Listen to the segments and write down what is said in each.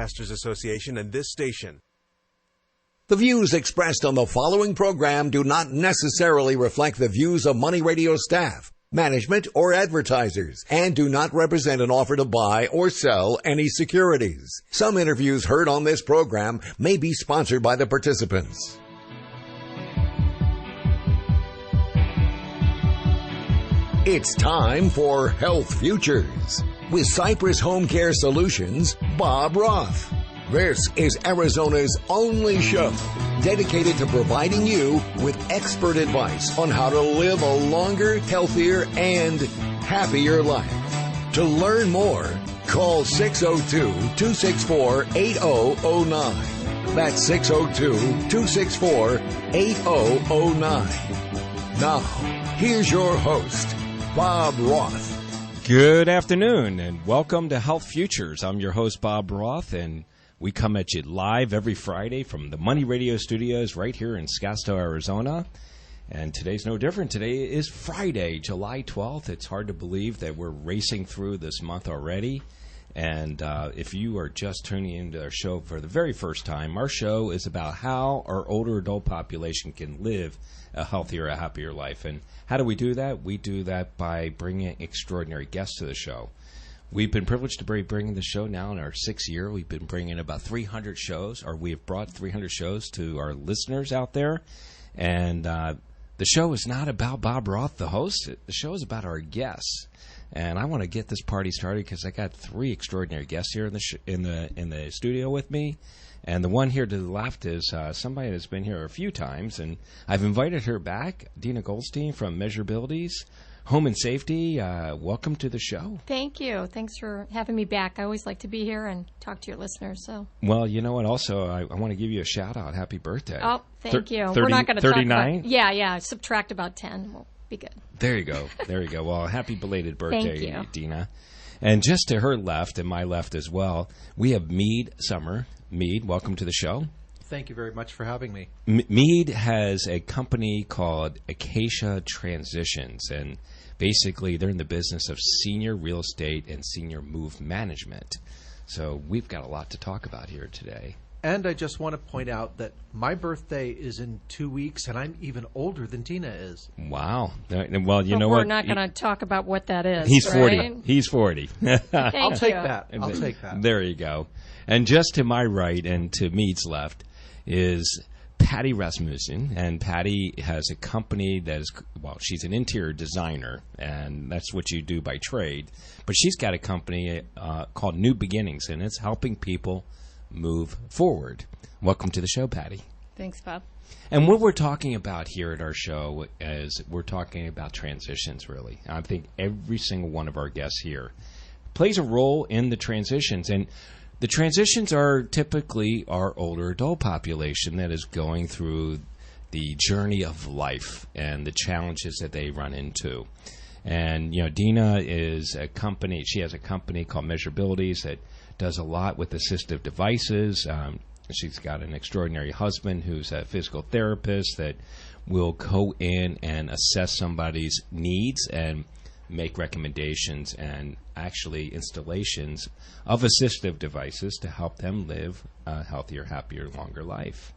Broadcasters Association and this station. The views expressed on the following program do not necessarily reflect the views of Money Radio staff, management, or advertisers, and do not represent an offer to buy or sell any securities. Some interviews heard on this program may be sponsored by the participants. It's time for Health Futures with Cypress HomeCare Solutions, Bob Roth. This is Arizona's only show dedicated to providing you with expert advice on how to live a longer, healthier, and happier life. To learn more, call 602-264-8009. That's 602-264-8009. Now, here's your host, Bob Roth. Good afternoon, and welcome to Health Futures. I'm your host, Bob Roth, and we come at you live every Friday from the Money Radio studios right here in Scottsdale, Arizona. And today's no different. Today is Friday, July 12th. It's hard to believe that we're racing through this month already. And if you are just tuning into our show for the very first time, our show is about how our older adult population can live a healthier, a happier life. And how do we do that? We do that by bringing extraordinary guests to the show. We've been privileged to be bringing the show now in our 6th year. We've been bringing about 300 shows, or we have brought 300 shows to our listeners out there. And the show is not about Bob Roth, the host. The show is about our guests. And I want to get this party started because I got 3 extraordinary guests here in the studio with me. And the one here to the left is somebody that's been here a few times, and I've invited her back, Deena Goldstein from Measurabilities, Home and Safety. Welcome to the show. Thank you. Thanks for having me back. I always like to be here and talk to your listeners. So. Well, you know what? Also, I want to give you a shout out. Happy birthday. Oh, thank you. 30, we're not going to 39? talk about. Yeah. Subtract about 10. We'll be good. There you go. Well, happy belated birthday, thank you. Deena. And just to her left and my left as well, we have Mead Summer. Mead, welcome to the show. Thank you very much for having me. Mead has a company called Acacia Transitions, and basically they're in the business of senior real estate and senior move management. So we've got a lot to talk about here today. And I just want to point out that my birthday is in 2 weeks, and I'm even older than Deena is. Wow. Well, you know we're what? We're not going to talk about what that is. He's 40. Right? He's 40. I'll take that. There you go. And just to my right and to Mead's left is Paddy Rasmussen. And Paddy has a company that is, well, she's an interior designer, and that's what you do by trade. But she's got a company called New Beginnings, and it's helping people move forward. Welcome to the show, Paddy. Thanks, Bob. And what we're talking about here at our show is we're talking about transitions, really. I think every single one of our guests here plays a role in the transitions. And the transitions are typically our older adult population that is going through the journey of life and the challenges that they run into. And, you know, Deena is a company, she has a company called Measurabilities that does a lot with assistive devices. She's got an extraordinary husband who's a physical therapist that will go in and assess somebody's needs and make recommendations and actually installations of assistive devices to help them live a healthier, happier, longer life.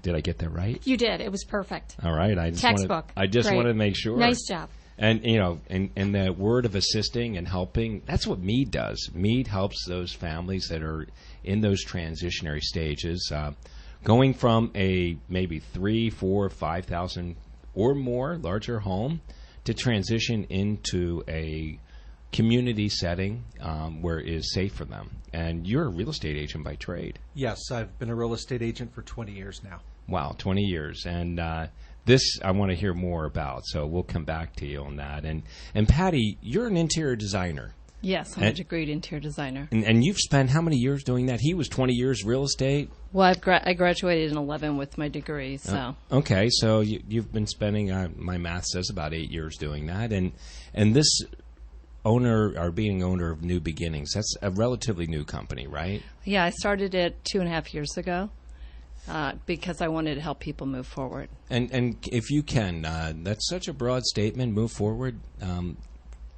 Did I get that right? You did. It was perfect. All right. Textbook. I just wanted to make sure. Nice job. And, you know, in the word of assisting and helping, that's what Mead does. Mead helps those families that are in those transitionary stages, going from a maybe 3,000, 4,000, 5,000 or more larger home to transition into a community setting where it is safe for them. And you're a real estate agent by trade. Yes, I've been a real estate agent for 20 years now. Wow, 20 years. And this I want to hear more about, so we'll come back to you on that. And Paddy, you're an interior designer. Yes, I'm a degreed interior designer. And you've spent how many years doing that? He was 20 years real estate? Well, I graduated in 11 with my degree, so. Okay, so you've been spending, my math says, about 8 years doing that. And this owner, or being owner of New Beginnings, that's a relatively new company, right? Yeah, I started it 2.5 years ago. Because I wanted to help people move forward. And if you can, that's such a broad statement, move forward.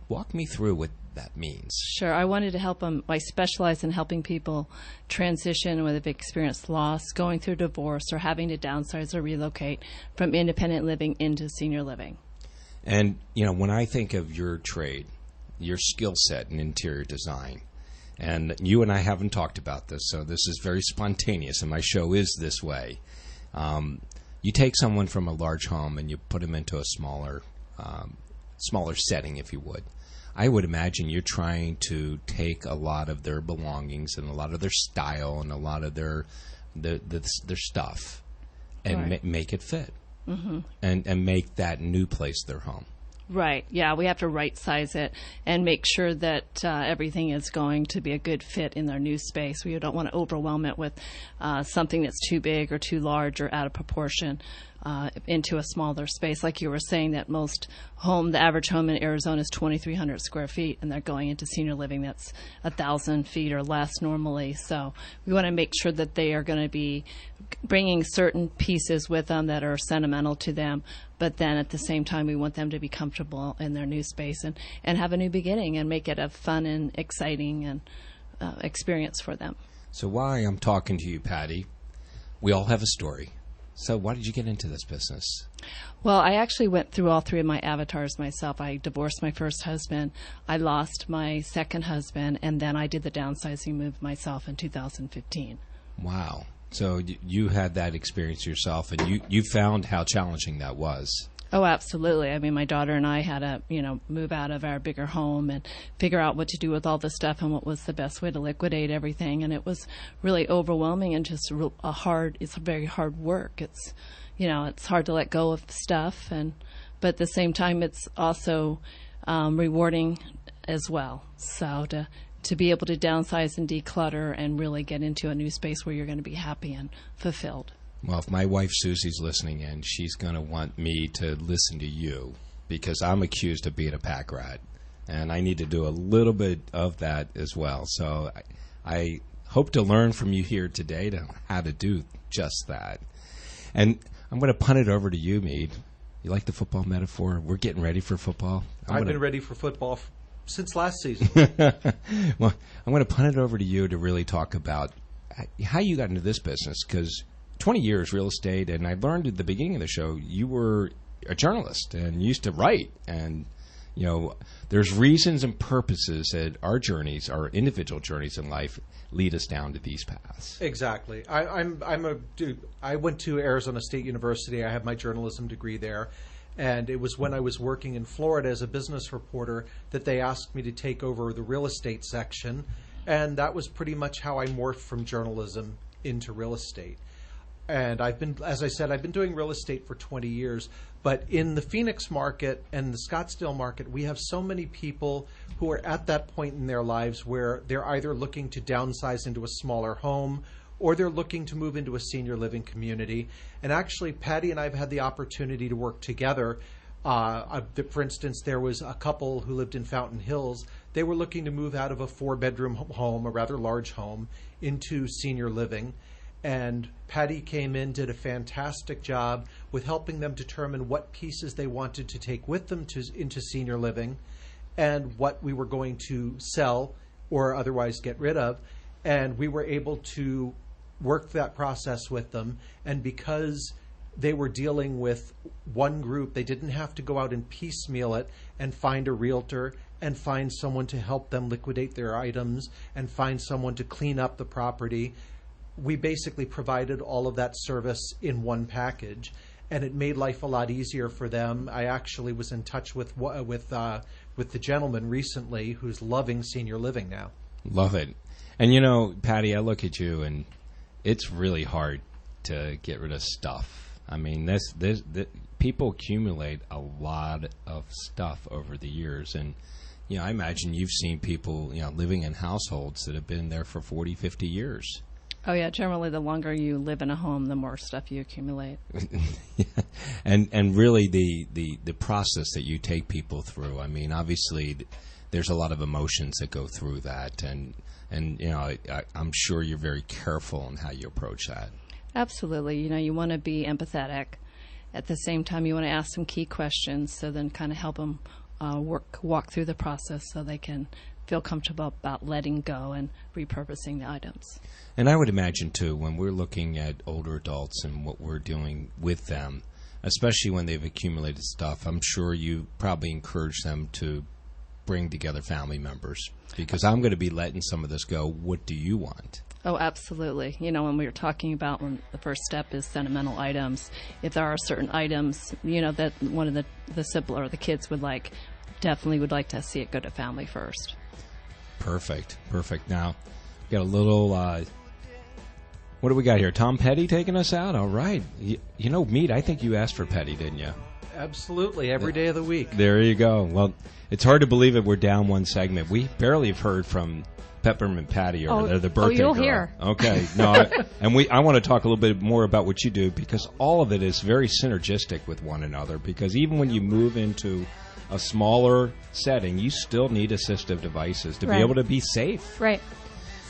Walk me through that means. Sure. I wanted to help them. I specialize in helping people transition when they've experienced loss, going through divorce, or having to downsize or relocate from independent living into senior living. And, when I think of your trade, your skill set in interior design, and you and I haven't talked about this, so this is very spontaneous, and my show is this way. You take someone from a large home and you put them into a smaller setting, if you would. I would imagine you're trying to take a lot of their belongings and a lot of their style and a lot of their stuff and Right. make it fit, and make that new place their home. Right. Yeah, we have to right size it and make sure that everything is going to be a good fit in their new space. We don't want to overwhelm it with something that's too big or too large or out of proportion into a smaller space. Like you were saying, that the average home in Arizona is 2,300 square feet, and they're going into senior living that's 1,000 feet or less normally. So we want to make sure that they are going to be bringing certain pieces with them that are sentimental to them, but then at the same time we want them to be comfortable in their new space and have a new beginning and make it a fun and exciting and experience for them. So why I'm talking to you, Paddy, we all have a story. So why did you get into this business? Well, I actually went through all three of my avatars myself. I divorced my first husband, I lost my second husband, and then I did the downsizing move myself in 2015. Wow. So you had that experience yourself, and you found how challenging that was. Oh, absolutely. I mean, my daughter and I had to, move out of our bigger home and figure out what to do with all the stuff and what was the best way to liquidate everything. And it was really overwhelming and just it's very hard work. It's, it's hard to let go of stuff. But at the same time, it's also rewarding as well. So to be able to downsize and declutter and really get into a new space where you're going to be happy and fulfilled. Well, if my wife Susie's listening in, she's going to want me to listen to you because I'm accused of being a pack rat, and I need to do a little bit of that as well. So I hope to learn from you here today to how to do just that. And I'm going to punt it over to you, Mead. You like the football metaphor? We're getting ready for football. I've been ready for football since last season. Well, I'm going to punt it over to you to really talk about how you got into this business, because 20 years real estate, and I learned at the beginning of the show you were a journalist and used to write, and there's reasons and purposes that our individual journeys in life lead us down to these paths. Exactly. I went to Arizona State University. I have my journalism degree there, and it was when I was working in Florida as a business reporter that they asked me to take over the real estate section, and that was pretty much how I morphed from journalism into real estate. And I've been doing real estate for 20 years. But in the Phoenix market and the Scottsdale market, we have so many people who are at that point in their lives where they're either looking to downsize into a smaller home or they're looking to move into a senior living community. And actually, Paddy and I have had the opportunity to work together. For instance, there was a couple who lived in Fountain Hills. They were looking to move out of a 4-bedroom home, a rather large home, into senior living. And Paddy came in, did a fantastic job with helping them determine what pieces they wanted to take with them into senior living and what we were going to sell or otherwise get rid of. And we were able to work that process with them. And because they were dealing with one group, they didn't have to go out and piecemeal it and find a realtor and find someone to help them liquidate their items and find someone to clean up the property. We basically provided all of that service in one package, and it made life a lot easier for them. I actually was in touch with the gentleman recently who's loving senior living now. Love it. And Paddy, I look at you, and it's really hard to get rid of stuff. I mean, this people accumulate a lot of stuff over the years, and I imagine you've seen people living in households that have been there for 40, 50 years. Oh, yeah. Generally, the longer you live in a home, the more stuff you accumulate. Yeah. And really the process that you take people through. I mean, obviously, there's a lot of emotions that go through that. And I'm sure you're very careful in how you approach that. Absolutely. You want to be empathetic. At the same time, you want to ask some key questions, so then kind of help them walk through the process so they can feel comfortable about letting go and repurposing the items. And I would imagine, too, when we're looking at older adults and what we're doing with them, especially when they've accumulated stuff, I'm sure you probably encourage them to bring together family members, because I'm going to be letting some of this go. What do you want? Oh, absolutely. You know, when we were talking about when the first step is sentimental items, if there are certain items, you know, that one of the sibling or the kids definitely would like to see it go to family first. Perfect. Now, we got a little, what do we got here? Tom Petty taking us out? All right. You know, Mead, I think you asked for Petty, didn't you? Absolutely, every day of the week. There you go. Well, it's hard to believe that we're down one segment. We barely have heard from Peppermint Patty over there, the birthday you'll girl. hear. Okay. No, I want to talk a little bit more about what you do, because all of it is very synergistic with one another, because even when you move into a smaller setting, you still need assistive devices to be able to be safe. Right.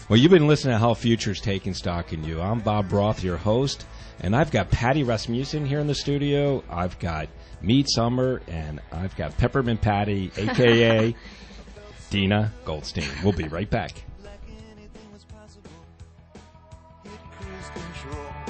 Well, you've been listening to Health Futures Taking Stock in You. I'm Bob Roth, your host, and I've got Paddy Rasmussen here in the studio. I've got Mead Summer, and I've got Peppermint Patty, a.k.a. Deena Goldstein. We'll be right back.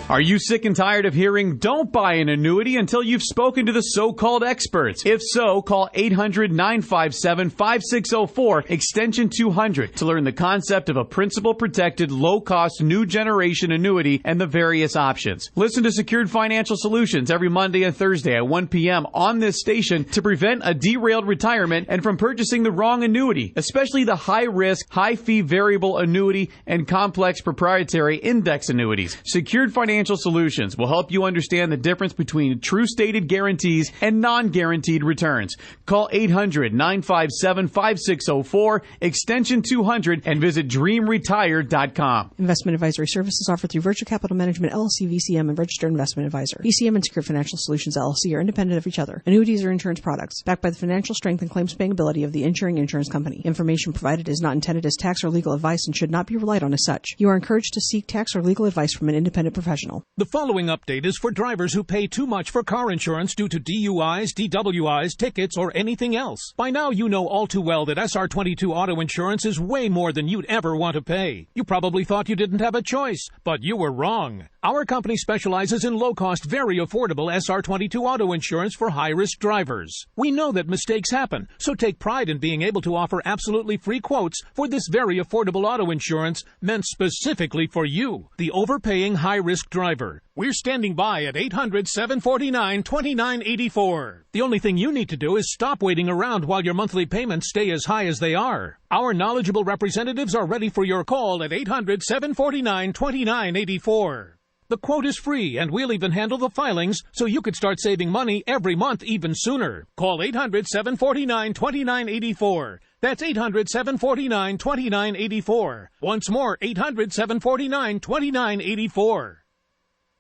Are you sick and tired of hearing, don't buy an annuity until you've spoken to the so-called experts? If so, call 800-957-5604, extension 200, to learn the concept of a principal-protected, low-cost, new generation annuity and the various options. Listen to Secured Financial Solutions every Monday and Thursday at 1 p.m. on this station to prevent a derailed retirement and from purchasing the wrong annuity, especially the high-risk, high-fee variable annuity and complex proprietary index annuities. Secured Financial Solutions will help you understand the difference between true stated guarantees and non-guaranteed returns. Call 800-957-5604, extension 200, and visit dreamretire.com. Investment advisory services offered through Virtual Capital Management, LLC, VCM, and Registered Investment Advisor. VCM and Secured Financial Solutions, LLC are independent of each other. Annuities are insurance products, backed by the financial strength and claims-paying ability of the insuring insurance company. Information provided is not intended as tax or legal advice and should not be relied on as such. You are encouraged to seek tax or legal advice from an independent professional. The following update is for drivers who pay too much for car insurance due to DUIs, DWIs, tickets, or anything else. By now you know all too well that SR22 auto insurance is way more than you'd ever want to pay. You probably thought you didn't have a choice, but you were wrong. Our company specializes in low-cost, very affordable SR22 auto insurance for high-risk drivers. We know that mistakes happen, so take pride in being able to offer absolutely free quotes for this very affordable auto insurance meant specifically for you, the overpaying high-risk driver. We're standing by at 800-749-2984. The only thing you need to do is stop waiting around while your monthly payments stay as high as they are. Our knowledgeable representatives are ready for your call at 800-749-2984. The quote is free, and we'll even handle the filings, so you could start saving money every month even sooner. Call 800-749-2984. That's 800-749-2984. Once more, 800-749-2984.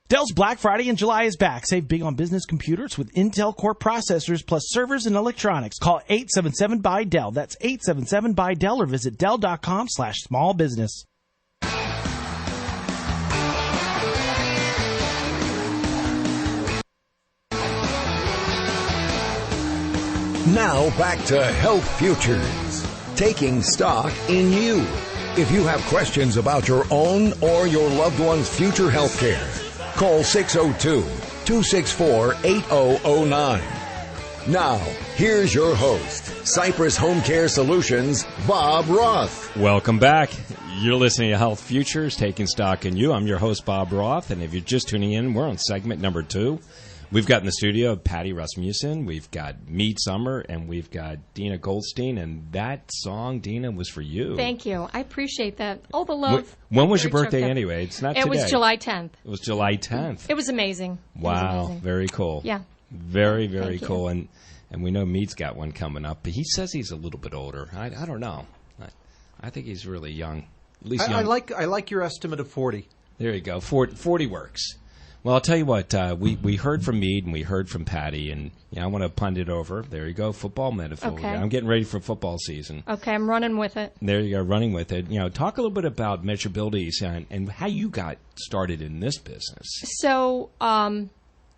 Dell's Black Friday in July is back. Save big on business computers with Intel Core processors plus servers and electronics. Call 877-BUY-DELL. That's 877-BUY-DELL or visit Dell.com/smallbusiness. Now back to Health Futures, taking stock in you. If you have questions about your own or your loved one's future health care, call 602-264-8009. Now, here's your host, Cypress HomeCare Solutions, Bob Roth. Welcome back. You're listening to Health Futures, taking stock in you. I'm your host, Bob Roth, and if you're just tuning in, we're on segment number 2. We've got in the studio Paddy Rasmussen, we've got Mead Summer, and we've got Deena Goldstein, and that song, Deena, was for you. Thank you. I appreciate that. All the love. When was your birthday anyway? It's not today. It was July 10th. It was July 10th. It was amazing. Wow. Very cool. Yeah. Very, very cool. And we know Mead's got one coming up, but he says he's a little bit older. I don't know. I think he's really young. At least young. I like your estimate of 40. There you go. 40 works. Well, I'll tell you what, we heard from Mead and we heard from Paddy, and I want to punt it over. There you go, football metaphor. Okay. I'm getting ready for football season. Okay, I'm running with it. There you go, running with it. Talk a little bit about measurabilities and how you got started in this business. So,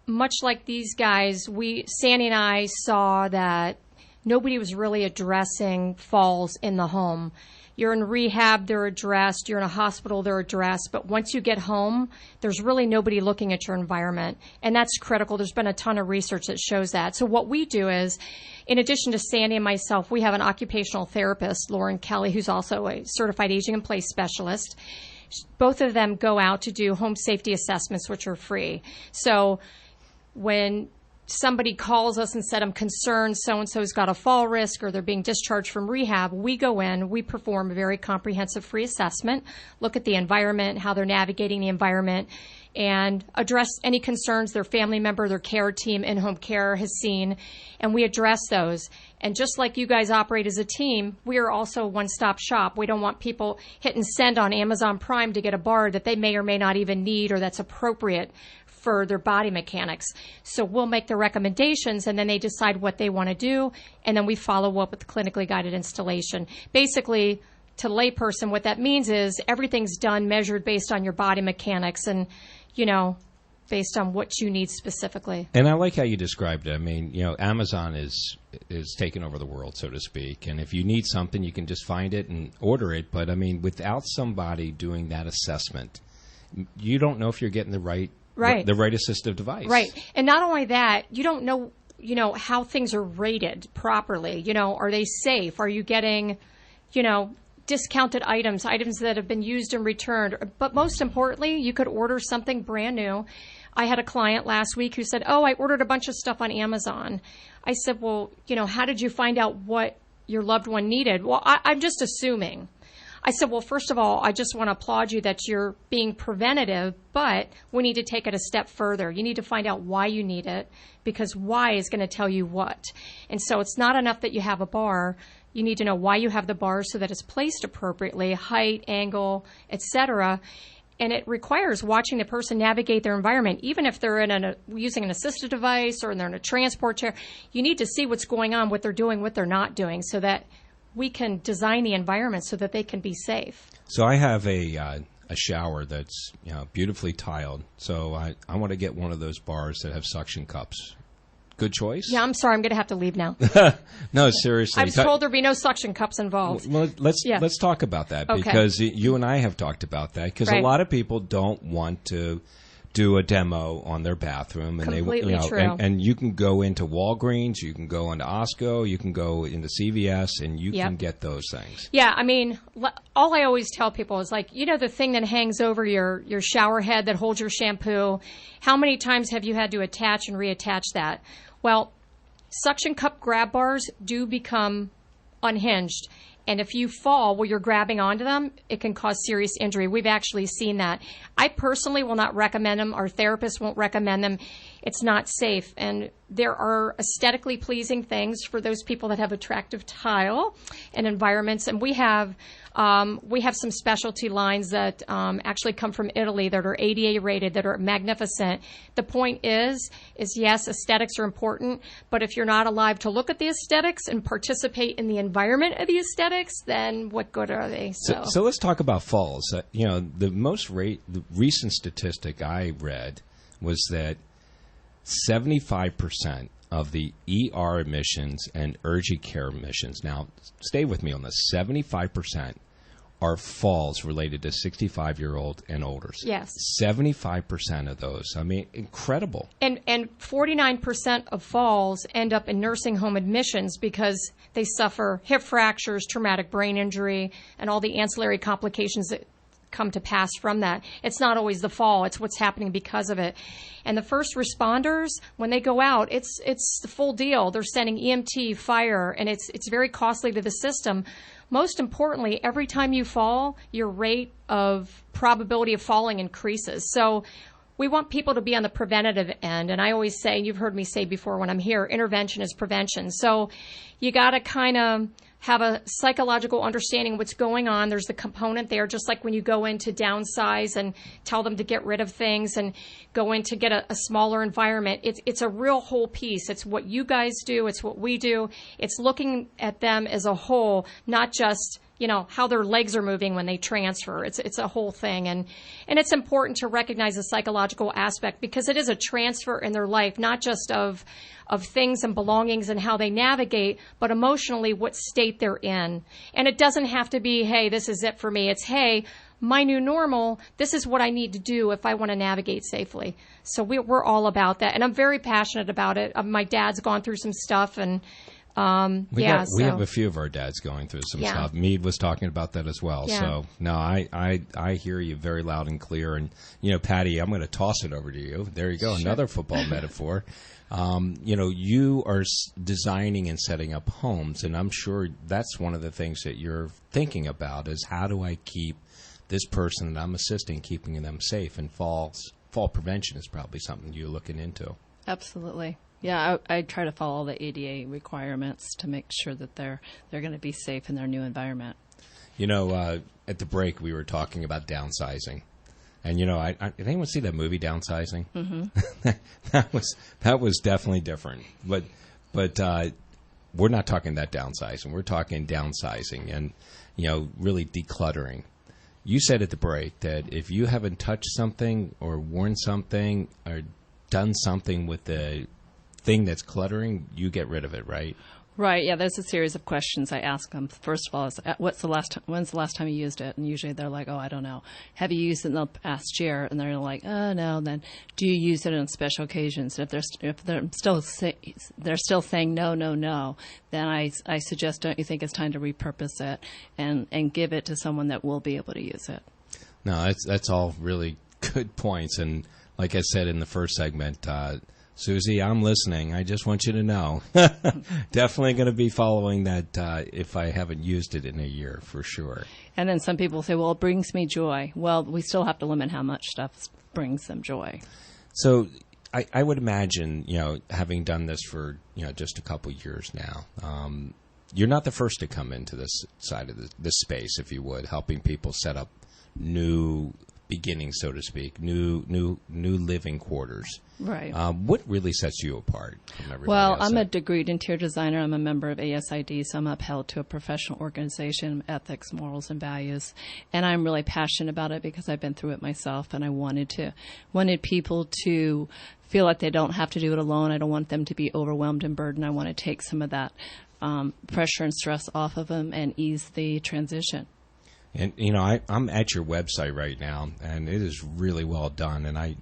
much like these guys, Sandy and I saw that nobody was really addressing falls in the home. You're in rehab, they're addressed. You're in a hospital, they're addressed. But once you get home, there's really nobody looking at your environment. And that's critical. There's been a ton of research that shows that. So what we do is, in addition to Sandy and myself, we have an occupational therapist, Lauren Kelly, who's also a certified aging in place specialist. Both of them go out to do home safety assessments, which are free. So when somebody calls us and said, I'm concerned so-and-so's got a fall risk or they're being discharged from rehab, we go in, we perform a very comprehensive free assessment, look at the environment, how they're navigating the environment, and address any concerns their family member, their care team in HomeCare has seen, and we address those. And just like you guys operate as a team, we are also a one-stop shop. We don't want people hitting send on Amazon Prime to get a bar that they may or may not even need or that's appropriate for their body mechanics. So we'll make the recommendations, and then they decide what they want to do, and then we follow up with clinically guided installation. Basically, to the layperson, what that means is everything's done, measured based on your body mechanics and, based on what you need specifically. And I like how you described it. I mean, Amazon is taking over the world, so to speak. And if you need something, you can just find it and order it. But, I mean, without somebody doing that assessment, you don't know if you're getting the right assistive device. Right. And not only that, you don't know, how things are rated properly. Are they safe? Are you getting, discounted items that have been used and returned? But most importantly, you could order something brand new. I had a client last week who said, I ordered a bunch of stuff on Amazon. I said, well, how did you find out what your loved one needed? Well, I'm just assuming. I said, well, first of all, I just want to applaud you that you're being preventative, but we need to take it a step further. You need to find out why you need it, because why is going to tell you what. And so it's not enough that you have a bar. You need to know why you have the bar so that it's placed appropriately, height, angle, etc. And it requires watching the person navigate their environment. Even if they're using an assistive device or they're in a transport chair, you need to see what's going on, what they're doing, what they're not doing, so that we can design the environment so that they can be safe. So I have a shower that's beautifully tiled. So I want to get one of those bars that have suction cups. Good choice? Yeah, I'm sorry. I'm going to have to leave now. No, seriously. I was told there'd be no suction cups involved. Well, let's talk about that, okay. Because you and I have talked about that, because a lot of people don't want to do a demo on their bathroom, and completely true. And you can go into Walgreens, you can go into Osco, you can go into CVS, and you can get those things. Yeah, I mean, all I always tell people is the thing that hangs over your shower head that holds your shampoo. How many times have you had to attach and reattach that? Well, suction cup grab bars do become unhinged. And if you fall while you're grabbing onto them, it can cause serious injury. We've actually seen that. I personally will not recommend them. Our therapists won't recommend them. It's not safe. And there are aesthetically pleasing things for those people that have attractive tile and environments. And we have some specialty lines that actually come from Italy that are ADA rated, that are magnificent. The point is yes, aesthetics are important, but if you're not alive to look at the aesthetics and participate in the environment of the aesthetics, then what good are they? So let's talk about falls. The recent statistic I read was that 75% of the ER admissions and urgent care admissions, now stay with me on this, 75% are falls related to 65-year-old and older. Yes. 75% of those. I mean, incredible. And 49% of falls end up in nursing home admissions because they suffer hip fractures, traumatic brain injury, and all the ancillary complications that come to pass from that. It's not always the fall, it's what's happening because of it. And the first responders, when they go out, it's the full deal. They're sending EMT, fire, and it's very costly to the system. Most importantly, every time you fall, your rate of probability of falling increases. So we want people to be on the preventative end. And I always say, you've heard me say before when I'm here, intervention is prevention. So you got to kind of have a psychological understanding of what's going on. There's the component there, just like when you go in to downsize and tell them to get rid of things and go in to get a smaller environment. It's a real whole piece. It's what you guys do. It's what we do. It's looking at them as a whole, not just how their legs are moving when they transfer. It's a whole thing. And it's important to recognize the psychological aspect, because it is a transfer in their life, not just of things and belongings and how they navigate, but emotionally what state they're in. And it doesn't have to be, hey, this is it for me. It's, hey, my new normal, this is what I need to do if I want to navigate safely. So we're all about that. And I'm very passionate about it. My dad's gone through some stuff, and we have a few of our dads going through some stuff. Mead was talking about that as well. Yeah. So, no, I hear you very loud and clear. And, Patty, I'm going to toss it over to you. There you go, another football metaphor. You are designing and setting up homes, and I'm sure that's one of the things that you're thinking about is how do I keep this person that I'm assisting, keeping them safe, and fall prevention is probably something you're looking into. Absolutely. Yeah, I try to follow the ADA requirements to make sure that they're going to be safe in their new environment. At the break, we were talking about downsizing. And, did anyone see that movie, Downsizing? Mm-hmm. that was definitely different. But we're not talking that downsizing. We're talking downsizing and, really decluttering. You said at the break that if you haven't touched something or worn something or done something with the thing that's cluttering, you get rid of it, right? Right. Yeah. There's a series of questions I ask them. First of all, is when's the last time you used it? And usually they're like, oh, I don't know. Have you used it in the past year? And they're like, oh, no. Then do you use it on special occasions? If they're still saying no, then I suggest, don't you think it's time to repurpose it and give it to someone that will be able to use it? No, that's all really good points. And like I said in the first segment, Susie, I'm listening. I just want you to know. Definitely going to be following that if I haven't used it in a year, for sure. And then some people say, well, it brings me joy. Well, we still have to limit how much stuff brings them joy. So I would imagine, having done this for, just a couple years now, you're not the first to come into this side of this space, if you would, helping people set up new beginnings, so to speak, new living quarters. Right. What really sets you apart from everybody Well, else? I'm a degreed interior designer. I'm a member of ASID, so I'm upheld to a professional organization, ethics, morals, and values. And I'm really passionate about it because I've been through it myself, and I wanted people to feel like they don't have to do it alone. I don't want them to be overwhelmed and burdened. I want to take some of that pressure and stress off of them and ease the transition. And, I'm at your website right now, and it is really well done. And I'm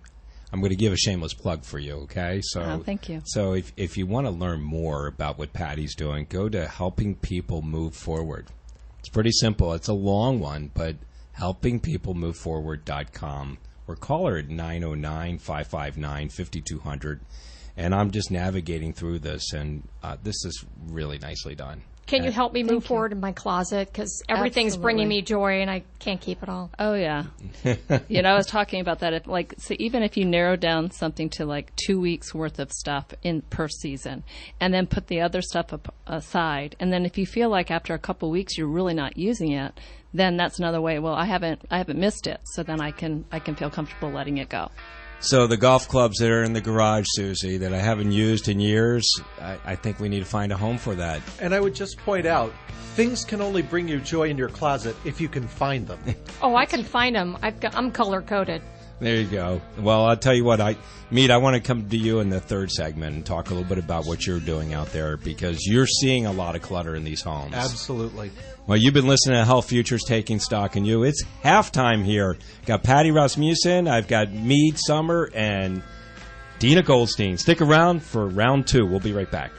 going to give a shameless plug for you, okay? So, thank you. So if you want to learn more about what Patty's doing, go to Helping People Move Forward. It's pretty simple. It's a long one, but helpingpeoplemoveforward.com. Or call her at 909-559-5200. And I'm just navigating through this, and this is really nicely done. Can you help me move forward in my closet? Because everything's bringing me joy, and I can't keep it all. Oh, yeah. I was talking about that. So even if you narrow down something to like 2 weeks worth of stuff per season, and then put the other stuff aside, and then if you feel like after a couple weeks you're really not using it, then that's another way. Well, I haven't missed it, so then I can feel comfortable letting it go. So the golf clubs that are in the garage, Susie, that I haven't used in years, I think we need to find a home for that. And I would just point out, things can only bring you joy in your closet if you can find them. Oh, I can find them. I'm color-coded. There you go. Well, I'll tell you what, Mead, I want to come to you in the third segment and talk a little bit about what you're doing out there, because you're seeing a lot of clutter in these homes. Absolutely. Well, you've been listening to Health Futures Taking Stock in You. It's halftime here. Got Paddy Rasmussen, I've got Mead Summer, and Deena Goldstein. Stick around for round two. We'll be right back.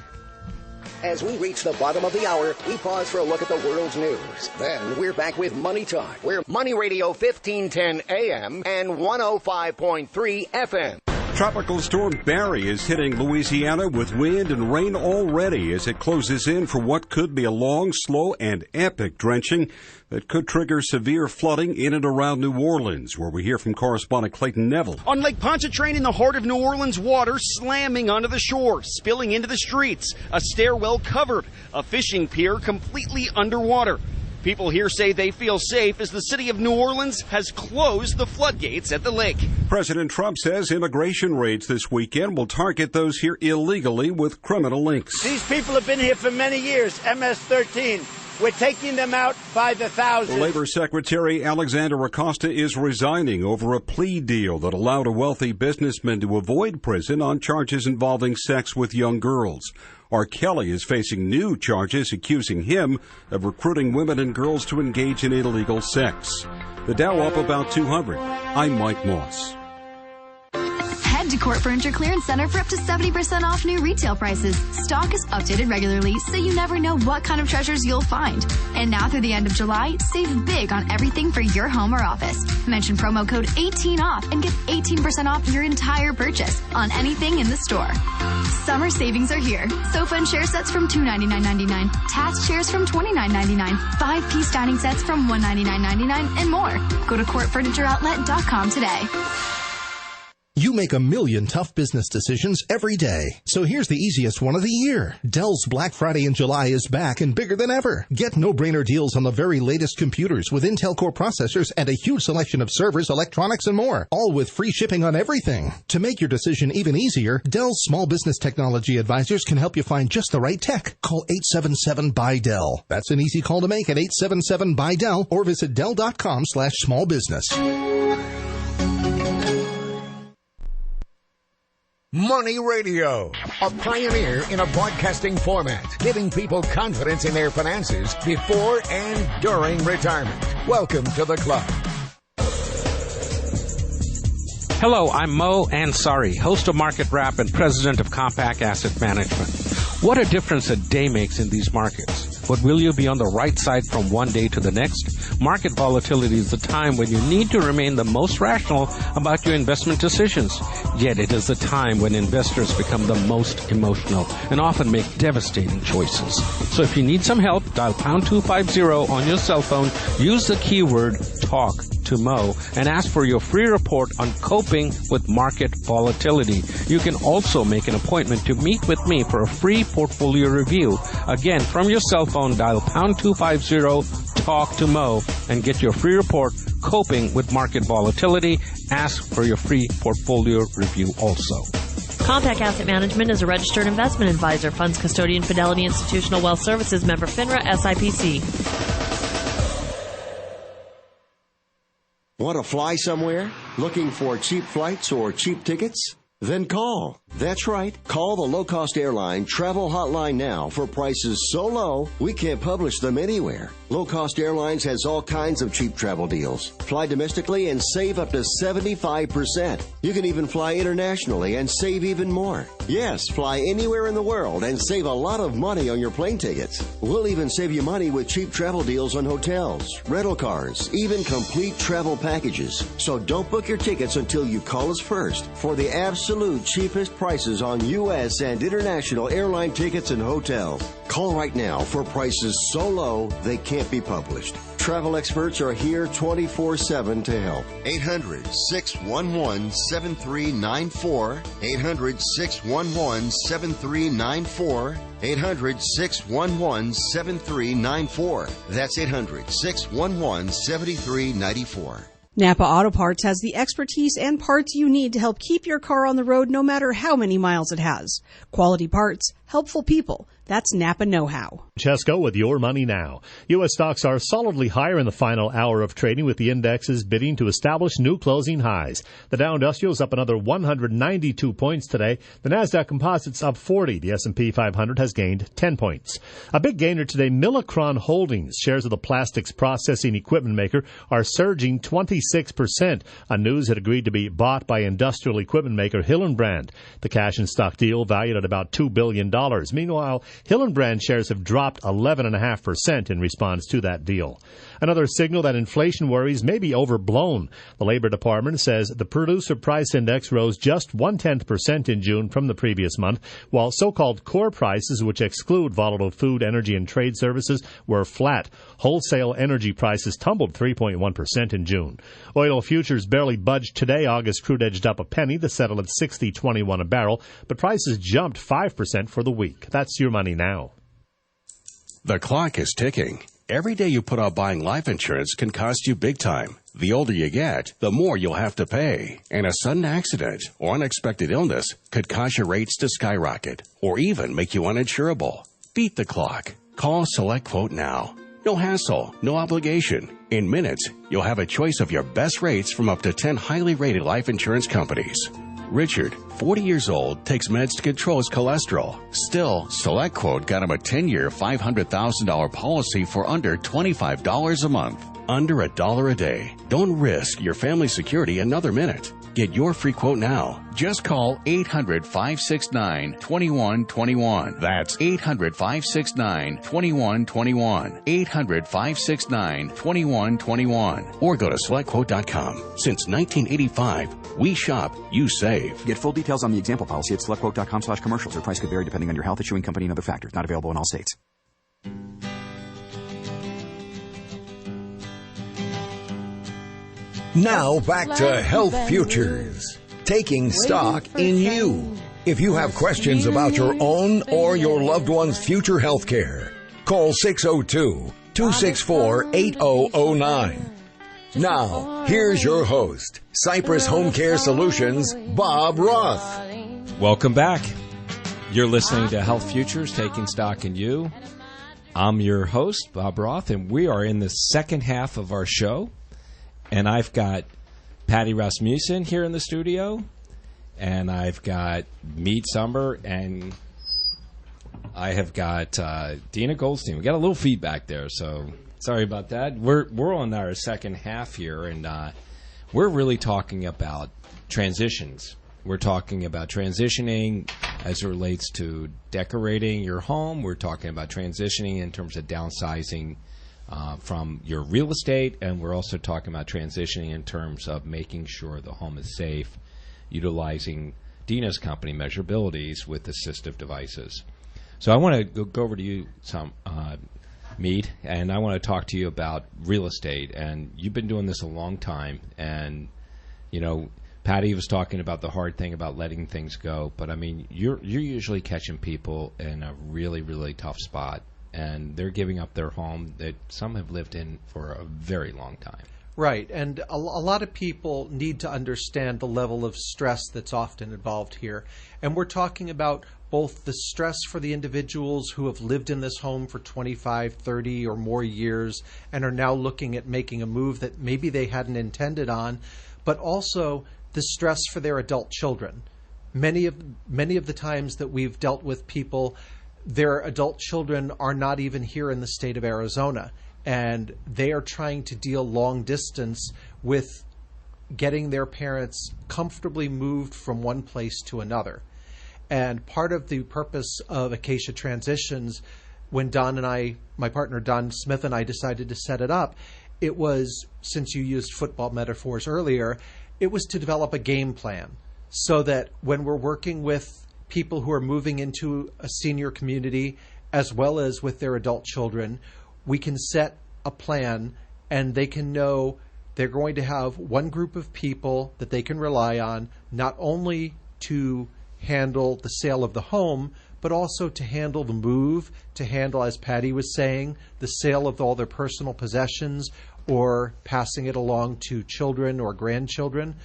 As we reach the bottom of the hour, we pause for a look at the world's news. Then we're back with Money Talk. We're Money Radio 1510 AM and 105.3 FM. Tropical storm Barry is hitting Louisiana with wind and rain already as it closes in for what could be a long, slow, and epic drenching that could trigger severe flooding in and around New Orleans, where we hear from correspondent Clayton Neville. On Lake Pontchartrain in the heart of New Orleans, water slamming onto the shore, spilling into the streets, a stairwell covered, a fishing pier completely underwater. People here say they feel safe as the city of New Orleans has closed the floodgates at the lake. President Trump says immigration raids this weekend will target those here illegally with criminal links. These people have been here for many years, MS-13. We're taking them out by the thousands. Labor Secretary Alexander Acosta is resigning over a plea deal that allowed a wealthy businessman to avoid prison on charges involving sex with young girls. R. Kelly is facing new charges accusing him of recruiting women and girls to engage in illegal sex. The Dow up about 200. I'm Mike Moss. Head to Court Furniture Clearance Center for up to 70% off new retail prices. Stock is updated regularly, so you never know what kind of treasures you'll find. And now through the end of July, save big on everything for your home or office. Mention promo code 18OFF and get 18% off your entire purchase on anything in the store. Summer savings are here. Sofa and chair sets from $299.99. Task chairs from $29.99. 5-piece dining sets from $199.99 and more. Go to CourtFurnitureOutlet.com today. You make a million tough business decisions every day. So here's the easiest one of the year. Dell's Black Friday in July is back and bigger than ever. Get no-brainer deals on the very latest computers with Intel Core processors and a huge selection of servers, electronics, and more. All with free shipping on everything. To make your decision even easier, Dell's Small Business Technology Advisors can help you find just the right tech. Call 877-BUY-DELL. That's an easy call to make at 877-BUY-DELL or visit Dell.com/smallbusiness. Money Radio, a pioneer in a broadcasting format, giving people confidence in their finances before and during retirement. Welcome to the club. Hello, I'm Mo Ansari, host of Market Wrap and president of Compact Asset Management. What a difference a day makes in these markets. But will you be on the right side from one day to the next? Market volatility is the time when you need to remain the most rational about your investment decisions. Yet it is the time when investors become the most emotional and often make devastating choices. So if you need some help, dial pound 250 on your cell phone, use the keyword TALK to Mo, and ask for your free report on coping with market volatility. You can also make an appointment to meet with me for a free portfolio review. Again, from your cell phone, dial pound 250, talk to Mo, and get your free report, Coping with Market Volatility. Ask for your free portfolio review also. Compact Asset Management is a registered investment advisor, funds custodian, Fidelity Institutional Wealth Services, member FINRA, SIPC. Want to fly somewhere? Looking for cheap flights or cheap tickets? Then call. That's right. Call the low-cost airline travel hotline now for prices so low we can't publish them anywhere. Low-cost airlines has all kinds of cheap travel deals. Fly domestically and save up to 75%. You can even fly internationally and save even more. Yes, fly anywhere in the world and save a lot of money on your plane tickets. We'll even save you money with cheap travel deals on hotels, rental cars, even complete travel packages. So don't book your tickets until you call us first for the absolute cheapest prices on U.S. and international airline tickets and hotels. Call right now for prices so low they can't be published. Travel experts are here 24/7 to help. 800-611-7394. 800-611-7394. 800-611-7394. That's 800-611-7394. Napa Auto Parts has the expertise and parts you need to help keep your car on the road no matter how many miles it has. Quality parts, helpful people. That's Napa know-how. Chesco with your money now. U.S. stocks are solidly higher in the final hour of trading, with the indexes bidding to establish new closing highs. The Dow Industrial is up another 192 points today. The Nasdaq Composite's up 40. The S&P 500 has gained 10 points. A big gainer today, Milacron Holdings. Shares of the plastics processing equipment maker are surging 26% on news it agreed to be bought by industrial equipment maker Hillenbrand. The cash and stock deal valued at about $2 billion. Meanwhile, Hillenbrand shares have dropped 11.5% in response to that deal. Another signal that inflation worries may be overblown. The Labor Department says the Producer Price Index rose just 0.1% in June from the previous month, while so-called core prices, which exclude volatile food, energy, and trade services, were flat. Wholesale energy prices tumbled 3.1% in June. Oil futures barely budged today. August crude edged up a penny to settle at $60.21 a barrel, but prices jumped 5% for the week. That's your money now. The clock is ticking. Every day you put off buying life insurance can cost you big time. The older you get, the more you'll have to pay. And a sudden accident or unexpected illness could cause your rates to skyrocket or even make you uninsurable. Beat the clock. Call Select Quote now. No hassle, no obligation. In minutes, you'll have a choice of your best rates from up to 10 highly rated life insurance companies. Richard, 40 years old, takes meds to control his cholesterol. Still, SelectQuote got him a 10-year, $500,000 policy for under $25 a month. Under $1 a day. Don't risk your family's security another minute. Get your free quote now. Just call 800-569-2121. That's 800-569-2121. 800-569-2121. Or go to SelectQuote.com. Since 1985, we shop, you save. Get full details on the example policy at SelectQuote.com/commercials. Or price could vary depending on your health, issuing company, and other factors. Not available in all states. Now back to Health Futures, taking stock in you. If you have questions about your own or your loved one's future health care, call 602-264-8009. Now, here's your host, Cypress HomeCare Solutions, Bob Roth. Welcome back. You're listening to Health Futures, taking stock in you. I'm your host, Bob Roth, and we are in the second half of our show. And I've got Paddy Rasmussen here in the studio, and I've got Mead Summer, and I have got Deena Goldstein. We got a little feedback there, so sorry about that. We're on our second half here, and we're really talking about transitions. We're talking about transitioning as it relates to decorating your home. We're talking about transitioning in terms of downsizing from your real estate, and we're also talking about transitioning in terms of making sure the home is safe, utilizing Deena's company Measurabilities with assistive devices. So I want to go over to you, Mead, and I want to talk to you about real estate. And you've been doing this a long time, and you know, Paddy was talking about the hard thing about letting things go, but I mean, you're usually catching people in a really, really tough spot. And they're giving up their home that some have lived in for a very long time. Right. And a lot of people need to understand the level of stress that's often involved here. And we're talking about both the stress for the individuals who have lived in this home for 25, 30 or more years and are now looking at making a move that maybe they hadn't intended on, but also the stress for their adult children. Many of the times that we've dealt with people, their adult children are not even here in the state of Arizona, and they are trying to deal long distance with getting their parents comfortably moved from one place to another. And part of the purpose of Acacia Transitions, when Don and I, my partner Don Smith and I, decided to set it up, it was, since you used football metaphors earlier, it was to develop a game plan so that when we're working with people who are moving into a senior community as well as with their adult children, we can set a plan and they can know they're going to have one group of people that they can rely on, not only to handle the sale of the home, but also to handle the move, to handle, as Paddy was saying, the sale of all their personal possessions or passing it along to children or grandchildren.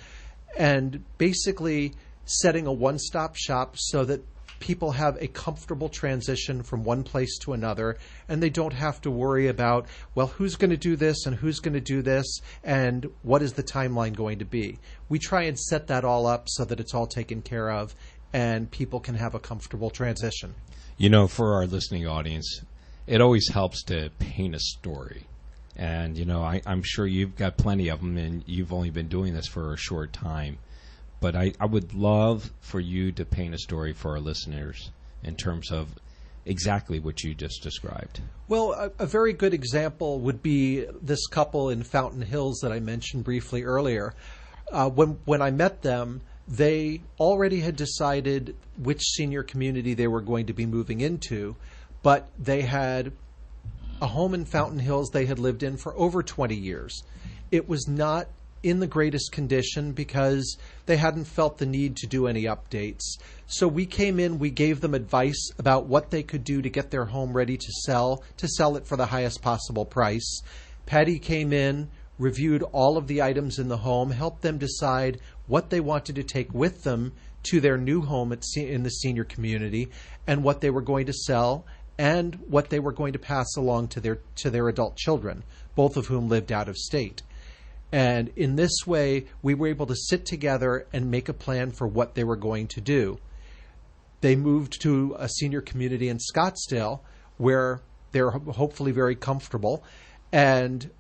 And basically setting a one-stop shop so that people have a comfortable transition from one place to another, and they don't have to worry about, well, who's going to do this and who's going to do this and what is the timeline going to be. We try and set that all up so that it's all taken care of and people can have a comfortable transition. You know, for our listening audience, it always helps to paint a story. And, you know, I'm sure you've got plenty of them, and you've only been doing this for a short time. But I would love for you to paint a story for our listeners in terms of exactly what you just described. Well, a very good example would be this couple in Fountain Hills that I mentioned briefly earlier. When I met them, they already had decided which senior community they were going to be moving into, but they had a home in Fountain Hills they had lived in for over 20 years. It was not in the greatest condition because they hadn't felt the need to do any updates. So we came in, we gave them advice about what they could do to get their home ready to sell it for the highest possible price. Paddy came in, reviewed all of the items in the home, helped them decide what they wanted to take with them to their new home in the senior community and what they were going to sell. and what they were going to pass along to their adult children, both of whom lived out of state. And in this way, we were able to sit together and make a plan for what they were going to do. They moved to a senior community in Scottsdale where they're hopefully very comfortable, and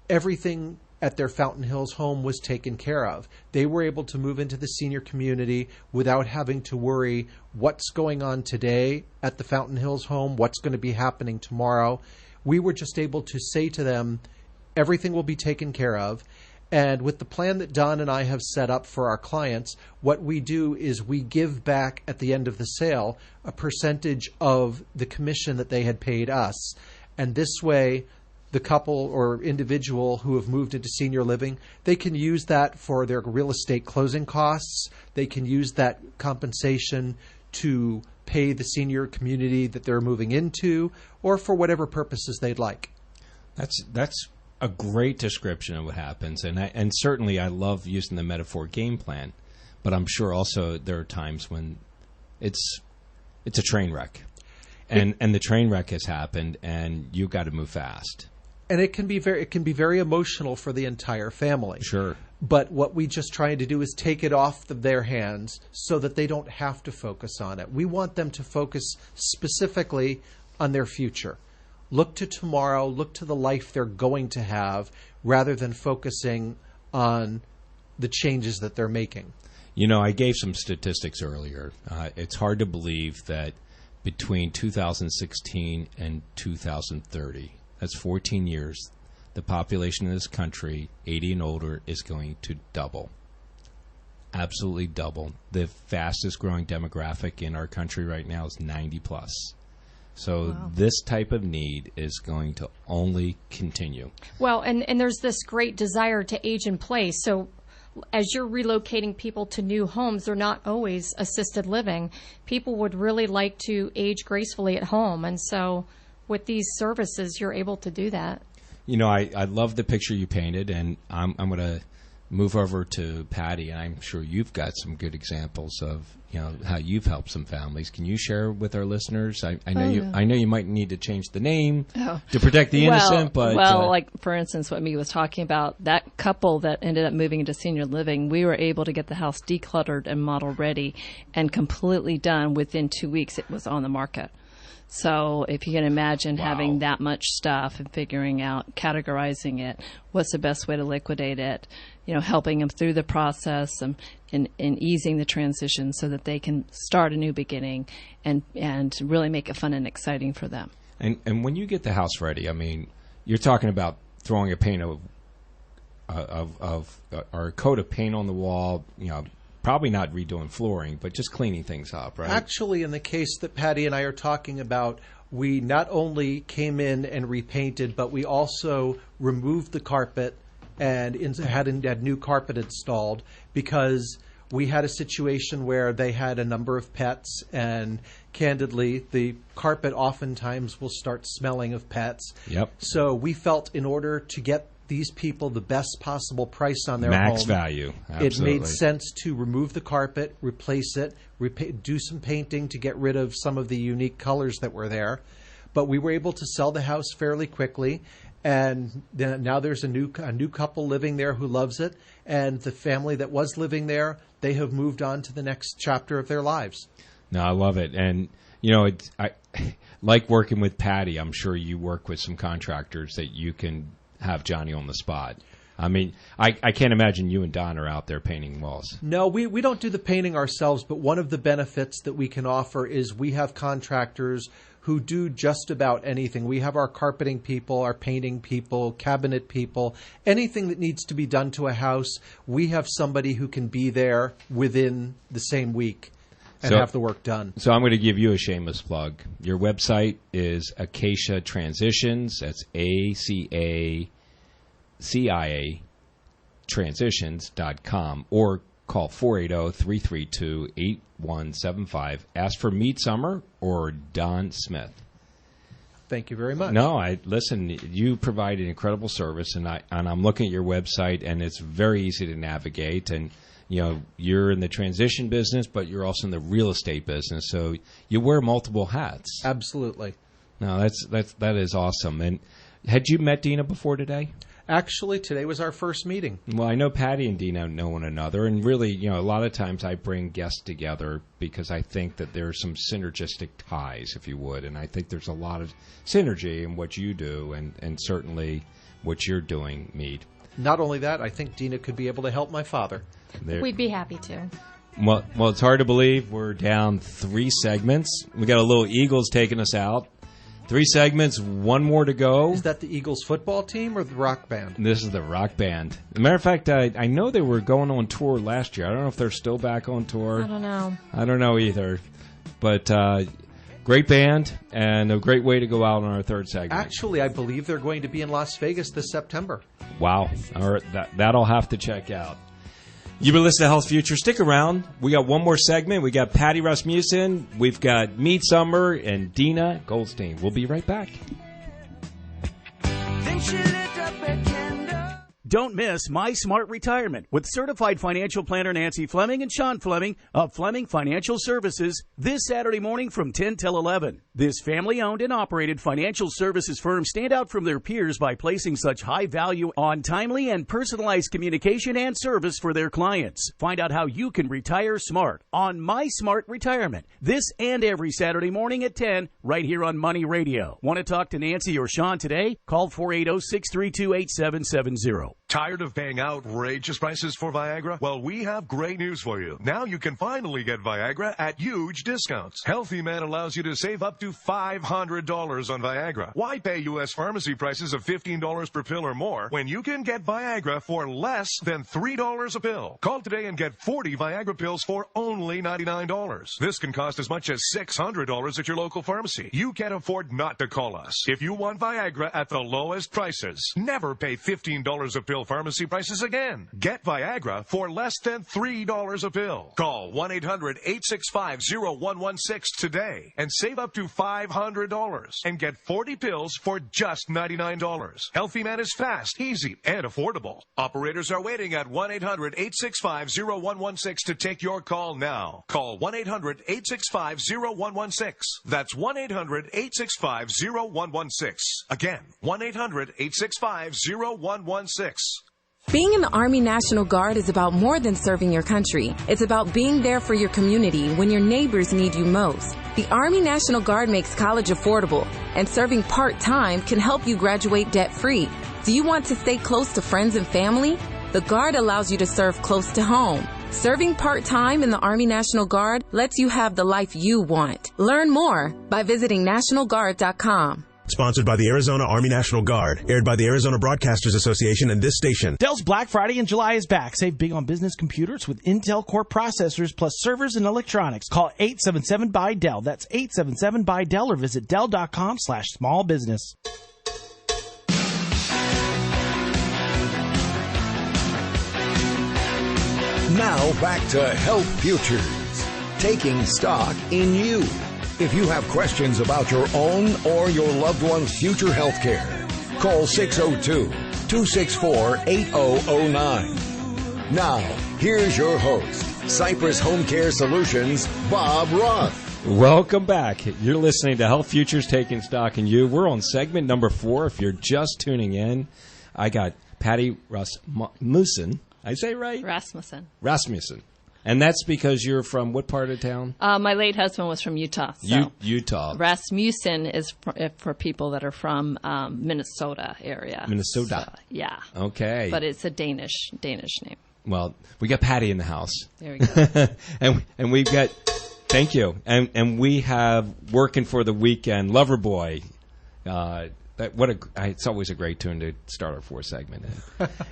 everything at their Fountain Hills home was taken care of. They were able to move into the senior community without having to worry what's going on today at the Fountain Hills home, what's going to be happening tomorrow. We were just able to say to them, everything will be taken care of. And with the plan that Don and I have set up for our clients, what we do is we give back at the end of the sale a percentage of the commission that they had paid us. And this way, the couple or individual who have moved into senior living, they can use that for their real estate closing costs. They can use that compensation to pay the senior community that they're moving into, or for whatever purposes they'd like. That's a great description of what happens, and certainly I love using the metaphor game plan, but I'm sure also there are times when it's a train wreck, and the train wreck has happened, and you've got to move fast. And it can be very emotional for the entire family. Sure. But what we just try to do is take it off of their hands so that they don't have to focus on it. We want them to focus specifically on their future. Look to tomorrow, look to the life they're going to have, rather than focusing on the changes that they're making. You know, I gave some statistics earlier. It's hard to believe that between 2016 and 2030, that's 14 years, the population of this country, 80 and older, is going to double. Absolutely double. The fastest growing demographic in our country right now is 90 plus. So this type of need is going to only continue. Well, and there's this great desire to age in place. So as you're relocating people to new homes, they're not always assisted living. People would really like to age gracefully at home. And so with these services, you're able to do that. You know, I love the picture you painted, and I'm going to move over to Paddy, and I'm sure you've got some good examples of, you know, how you've helped some families. Can you share with our listeners? I know you might need to change the name to protect the innocent, but like for instance, what Mead was talking about, that couple that ended up moving into senior living, we were able to get the house decluttered and model ready and completely done within 2 weeks. It was on the market. So if you can imagine having that much stuff and figuring out, categorizing it, what's the best way to liquidate it, you know, helping them through the process and easing the transition so that they can start a new beginning and really make it fun and exciting for them. And when you get the house ready, I mean, you're talking about throwing a paint or a coat of paint on the wall, you know, probably not redoing flooring, but just cleaning things up, right? Actually, in the case that Paddy and I are talking about, we not only came in and repainted, but we also removed the carpet and had new carpet installed, because we had a situation where they had a number of pets, and candidly, the carpet oftentimes will start smelling of pets. Yep. So we felt in order to get these people the best possible price on their home. Max value. Absolutely. It made sense to remove the carpet, replace it, do some painting to get rid of some of the unique colors that were there. But we were able to sell the house fairly quickly, and then now there's a new couple living there who loves it, and the family that was living there, they have moved on to the next chapter of their lives. No, I love it. And, you know, I like working with Paddy. I'm sure you work with some contractors that you can have Johnny on the spot. I mean, I can't imagine you and Don are out there painting walls. No, we don't do the painting ourselves, but one of the benefits that we can offer is we have contractors who do just about anything. We have our carpeting people, our painting people, cabinet people, anything that needs to be done to a house, we have somebody who can be there within the same week and have the work done. So I'm going to give you a shameless plug. Your website is Acacia Transitions. That's ACACIA Transitions.com, or call 480-332-8175. Ask for Mead Summer or Don Smith. Thank you very much. No, listen, you provide an incredible service, and I'm looking at your website, and it's very easy to navigate. And you know, you're in the transition business, but you're also in the real estate business, so you wear multiple hats. Absolutely. No, that is awesome. And had you met Deena before today? Actually, today was our first meeting. Well, I know Paddy and Deena know one another, and really, a lot of times I bring guests together because I think that there's some synergistic ties, if you would, and I think there's a lot of synergy in what you do and certainly what you're doing, Mead. Not only that, I think Deena could be able to help my father. We'd be happy to. Well, it's hard to believe we're down 3 segments. We got a little Eagles taking us out. 3 segments, 1 more to go. Is that the Eagles football team or the rock band? This is the rock band. As a matter of fact, I know they were going on tour last year. I don't know if they're still back on tour. I don't know. I don't know either. But great band and a great way to go out on our 3rd segment. Actually, I believe they're going to be in Las Vegas this September. Wow. All right, that'll have to check out. You've been listening to Health Future. Stick around. We got 1 more segment. We got Paddy Rasmussen. We've got Mead Summer and Deena Goldstein. We'll be right back. Don't miss My Smart Retirement with certified financial planner Nancy Fleming and Sean Fleming of Fleming Financial Services this Saturday morning from 10 till 11. This family-owned and operated financial services firm stand out from their peers by placing such high value on timely and personalized communication and service for their clients. Find out how you can retire smart on My Smart Retirement this and every Saturday morning at 10 right here on Money Radio. Want to talk to Nancy or Sean today? Call 480-632-8770. Tired of paying outrageous prices for Viagra? Well, we have great news for you. Now you can finally get Viagra at huge discounts. Healthy Man allows you to save up to $500 on Viagra. Why pay U.S. pharmacy prices of $15 per pill or more when you can get Viagra for less than $3 a pill? Call today and get 40 Viagra pills for only $99. This can cost as much as $600 at your local pharmacy. You can't afford not to call us. If you want Viagra at the lowest prices, never pay $15 a pill pharmacy prices again. Get Viagra for less than $3 a pill. Call 1-800-865-0116 today and save up to $500 and get 40 pills for just $99. Healthy Man is fast, easy, and affordable. Operators are waiting at 1-800-865-0116 to take your call now. Call 1-800-865-0116. That's 1-800-865-0116. Again, 1-800-865-0116. Being in the Army National Guard is about more than serving your country. It's about being there for your community when your neighbors need you most. The Army National Guard makes college affordable, and serving part-time can help you graduate debt-free. Do you want to stay close to friends and family? The Guard allows you to serve close to home. Serving part-time in the Army National Guard lets you have the life you want. Learn more by visiting nationalguard.com. Sponsored by the Arizona Army National Guard. Aired by the Arizona Broadcasters Association and this station. Dell's Black Friday in July is back. Save big on business computers with Intel Core processors plus servers and electronics. Call 877-BUY-DELL. That's 877-BUY-DELL or visit Dell.com/smallbusiness. Now back to Health Futures. Taking stock in you. If you have questions about your own or your loved one's future health care, call 602-264-8009. Now, here's your host, Cypress HomeCare Solutions, Bob Roth. Welcome back. You're listening to Health Futures Taking Stock in You. We're on segment number 4. If you're just tuning in, I got Paddy Rasmussen. I say right? Rasmussen. And that's because you're from what part of town? My late husband was from Utah. So Utah. Rasmussen is for people that are from Minnesota area. Minnesota. So, yeah. Okay. But it's a Danish name. Well, we got Paddy in the house. There we go. and we've got, thank you. And we have working for the weekend, Loverboy. It's always a great tune to start our 4th segment in.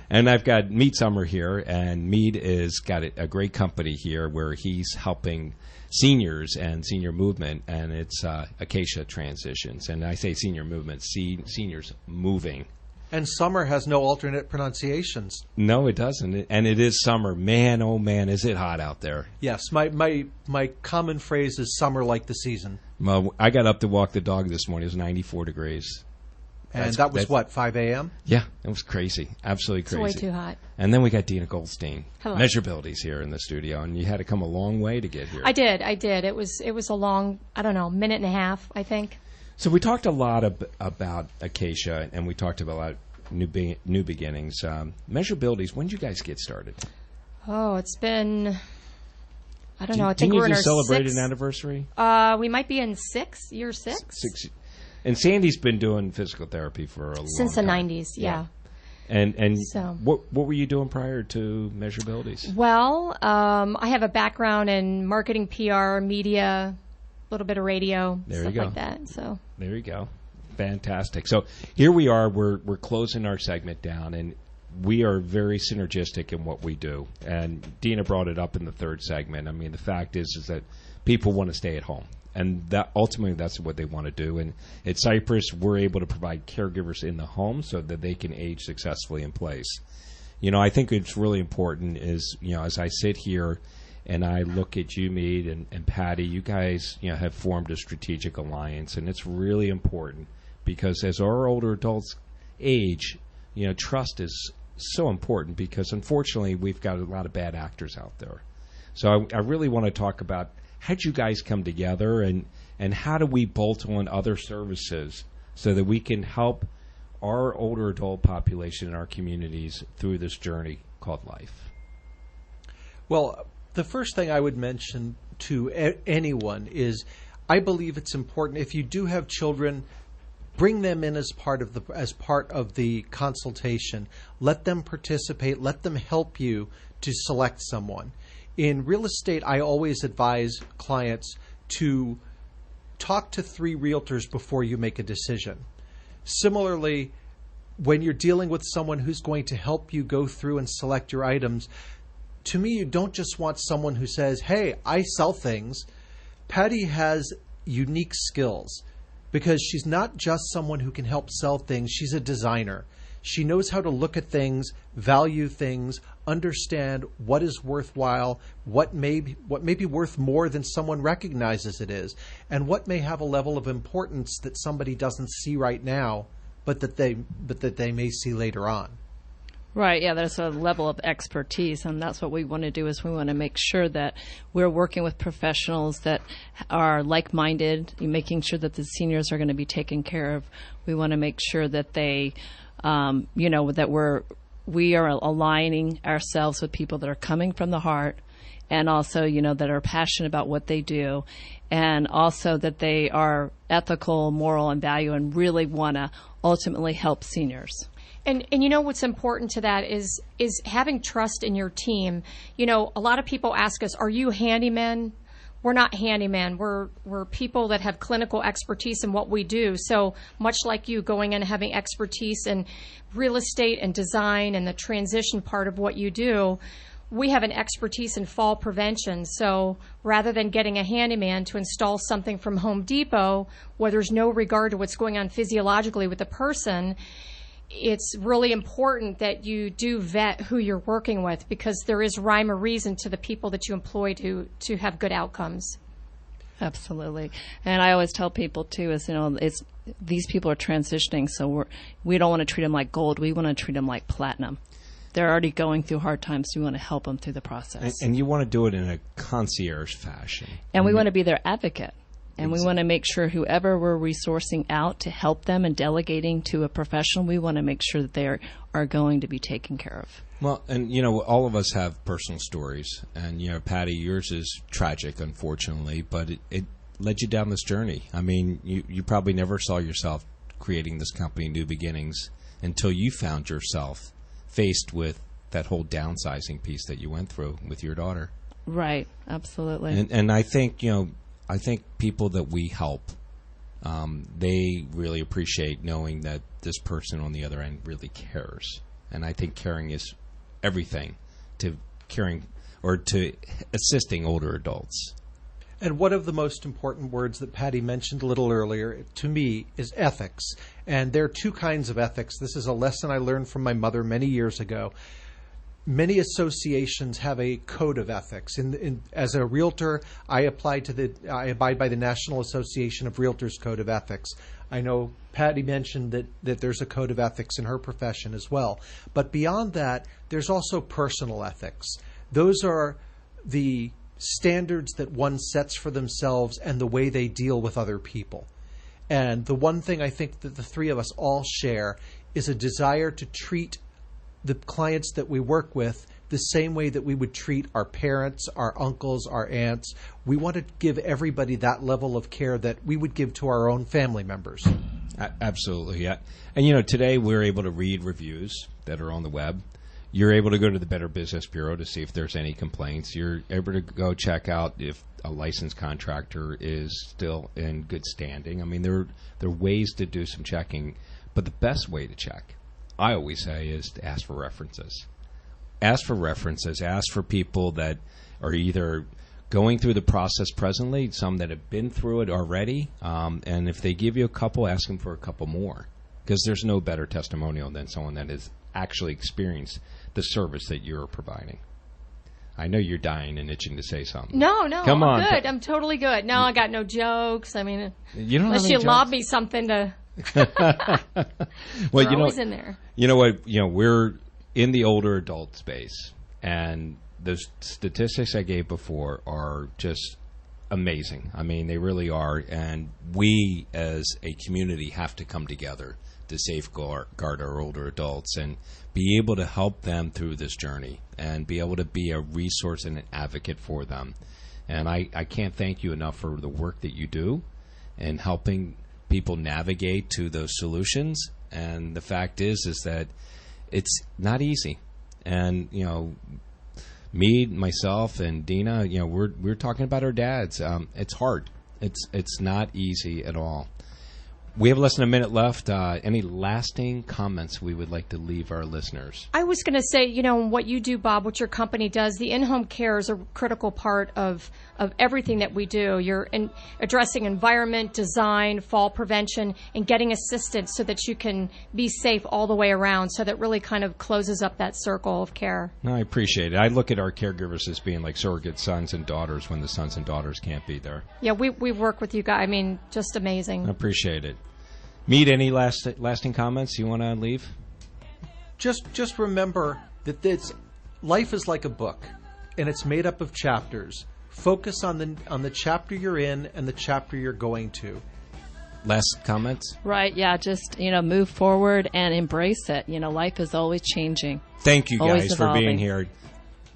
And I've got Mead Summer here, and Mead is got a great company here where he's helping seniors and senior movement, and it's Acacia Transitions. And I say senior movement, seniors moving. And summer has no alternate pronunciations. No, it doesn't. And it is summer. Man, oh man, is it hot out there. Yes, my common phrase is summer like the season. Well, I got up to walk the dog this morning. It was 94 degrees. And that was what, 5 a.m.? Yeah, it was crazy. Absolutely crazy. It's way too hot. And then we got Deena Goldstein. Hello. Measurabilities here in the studio, and you had to come a long way to get here. I did. It was a long, minute and a half, I think. So we talked a lot about Acacia, and we talked about new beginnings. Measurabilities, when did you guys get started? Oh, it's been, I don't know, I think we're in our celebrate sixth. an anniversary? We might be in year six. And Sandy's been doing physical therapy for a long time. Since the 90s, yeah. And so, what were you doing prior to Measurabilities? Well, I have a background in marketing, PR, media, a little bit of radio, stuff like that. So there you go. Fantastic. So here we are. We're closing our segment down, and we are very synergistic in what we do. And Deena brought it up in the third segment. I mean, the fact is that people want to stay at home. And that ultimately, that's what they want to do. And at Cypress, we're able to provide caregivers in the home so that they can age successfully in place. You know, I think it's really important is, you know, as I sit here and I look at you, Mead, and Paddy, you guys, you know, have formed a strategic alliance. And it's really important because as our older adults age, you know, trust is so important because, unfortunately, we've got a lot of bad actors out there. So I really want to talk about how'd you guys come together and how do we bolt on other services so that we can help our older adult population in our communities through this journey called life? Well, the first thing I would mention to anyone is I believe it's important if you do have children, bring them in as part of the consultation. Let them participate. Let them help you to select someone. In real estate, I always advise clients to talk to 3 realtors before you make a decision. Similarly, when you're dealing with someone who's going to help you go through and select your items, to me, you don't just want someone who says, hey, I sell things. Paddy has unique skills because she's not just someone who can help sell things. She's a designer. She knows how to look at things, value things, understand what is worthwhile, what may be worth more than someone recognizes it is, and what may have a level of importance that somebody doesn't see right now, but that they may see later on. Right, yeah, there's a level of expertise, and that's what we want to do is we want to make sure that we're working with professionals that are like-minded, making sure that the seniors are going to be taken care of. We want to make sure that they, that we are aligning ourselves with people that are coming from the heart and also, that are passionate about what they do, and also that they are ethical, moral, and value and really want to ultimately help seniors. And what's important to that is having trust in your team. A lot of people ask us, are you handymen? We're not handyman. We're people that have clinical expertise in what we do. So much like you going in and having expertise in real estate and design and the transition part of what you do, we have an expertise in fall prevention. So rather than getting a handyman to install something from Home Depot where there's no regard to what's going on physiologically with the person, it's really important that you do vet who you're working with because there is rhyme or reason to the people that you employ to have good outcomes. Absolutely. And I always tell people too is, these people are transitioning, so we don't want to treat them like gold. We want to treat them like platinum. They're already going through hard times. We want to help them through the process. And you want to do it in a concierge fashion. And we want to be their advocate. And we want to make sure whoever we're resourcing out to help them and delegating to a professional, we want to make sure that they are going to be taken care of. Well, and, all of us have personal stories. And, Paddy, yours is tragic, unfortunately, but it led you down this journey. I mean, you probably never saw yourself creating this company, New Beginnings, until you found yourself faced with that whole downsizing piece that you went through with your daughter. Right, absolutely. And I think, I think people that we help, they really appreciate knowing that this person on the other end really cares. And I think caring is everything to caring or to assisting older adults. And one of the most important words that Paddy mentioned a little earlier to me is ethics. And there are 2 kinds of ethics. This is a lesson I learned from my mother many years ago. Many associations have a code of ethics. As a realtor, I abide by the National Association of Realtors Code of Ethics. I know Paddy mentioned that there's a code of ethics in her profession as well. But beyond that, there's also personal ethics. Those are the standards that one sets for themselves and the way they deal with other people. And the one thing I think that the three of us all share is a desire to treat the clients that we work with the same way that we would treat our parents, our uncles, our aunts. We want to give everybody that level of care that we would give to our own family members. Absolutely, yeah. And, today we're able to read reviews that are on the web. You're able to go to the Better Business Bureau to see if there's any complaints. You're able to go check out if a licensed contractor is still in good standing. I mean, there are ways to do some checking, but the best way to check, I always say, is to ask for references. Ask for references. Ask for people that are either going through the process presently, some that have been through it already, and if they give you a couple, ask them for a couple more, because there's no better testimonial than someone that has actually experienced the service that you're providing. I know you're dying and itching to say something. No, Come on. I'm good. I'm totally good. No, I got no jokes. I mean, you don't unless have any you lob jokes? me something to. Well, We're always in there. You know what? We're in the older adult space, and the statistics I gave before are just amazing. I mean, they really are, and we as a community have to come together to safeguard our older adults and be able to help them through this journey and be able to be a resource and an advocate for them. And I can't thank you enough for the work that you do and helping people navigate to those solutions. And the fact is that it's not easy. And, me, myself, and Deena, we're talking about our dads. It's hard. It's not easy at all. We have less than a minute left. Any lasting comments we would like to leave our listeners? I was going to say, what you do, Bob, what your company does, the in-home care is a critical part of everything that we do. You're addressing environment, design, fall prevention, and getting assistance so that you can be safe all the way around. So that really kind of closes up that circle of care. No, I appreciate it. I look at our caregivers as being like surrogate sons and daughters when the sons and daughters can't be there. Yeah, we work with you guys. I mean, just amazing. I appreciate it. Mead, any lasting comments you want to leave? Just remember that life is like a book, and it's made up of chapters. Focus on the chapter you're in and the chapter you're going to. Last comments? Right, yeah, just, move forward and embrace it. Life is always changing. Thank you Always guys for evolving. being here.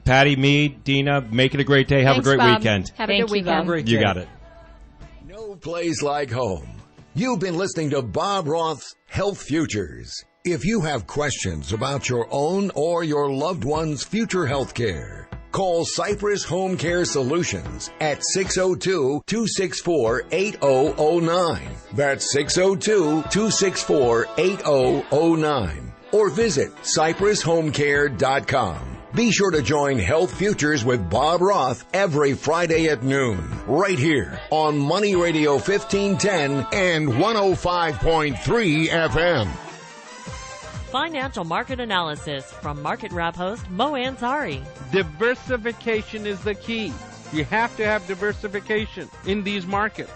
Patty, Mead, Deena, make it a great day. Have Thanks, a great Bob. weekend. Have a good weekend. You got it. No place like home. You've been listening to Bob Roth's Health Futures. If you have questions about your own or your loved one's future health care, call Cypress HomeCare Solutions at 602-264-8009. That's 602-264-8009. Or visit CypressHomeCare.com. Be sure to join Health Futures with Bob Roth every Friday at noon, right here on Money Radio 1510 and 105.3 FM. Financial market analysis from Market Wrap host Mo Ansari. Diversification is the key. You have to have diversification in these markets.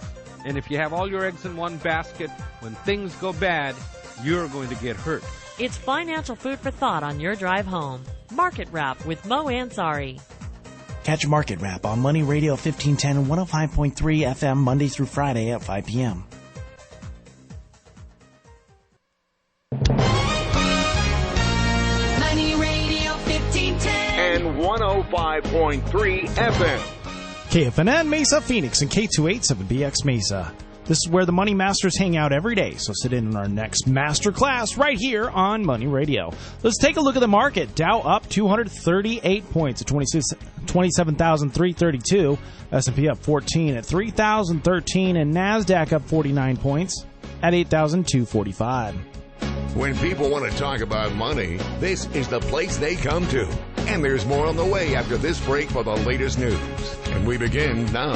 And if you have all your eggs in one basket, when things go bad, you're going to get hurt. It's financial food for thought on your drive home. Market Wrap with Mo Ansari. Catch Market Wrap on Money Radio 1510 and 105.3 FM Monday through Friday at 5 p.m. Money Radio 1510 and 105.3 FM. KFNN Mesa Phoenix and K287BX Mesa. This is where the Money Masters hang out every day, so sit in on our next master class right here on Money Radio. Let's take a look at the market. Dow up 238 points at 27,332. S&P up 14 at 3,013, and NASDAQ up 49 points at 8,245. When people want to talk about money, this is the place they come to. And there's more on the way after this break for the latest news. And we begin now.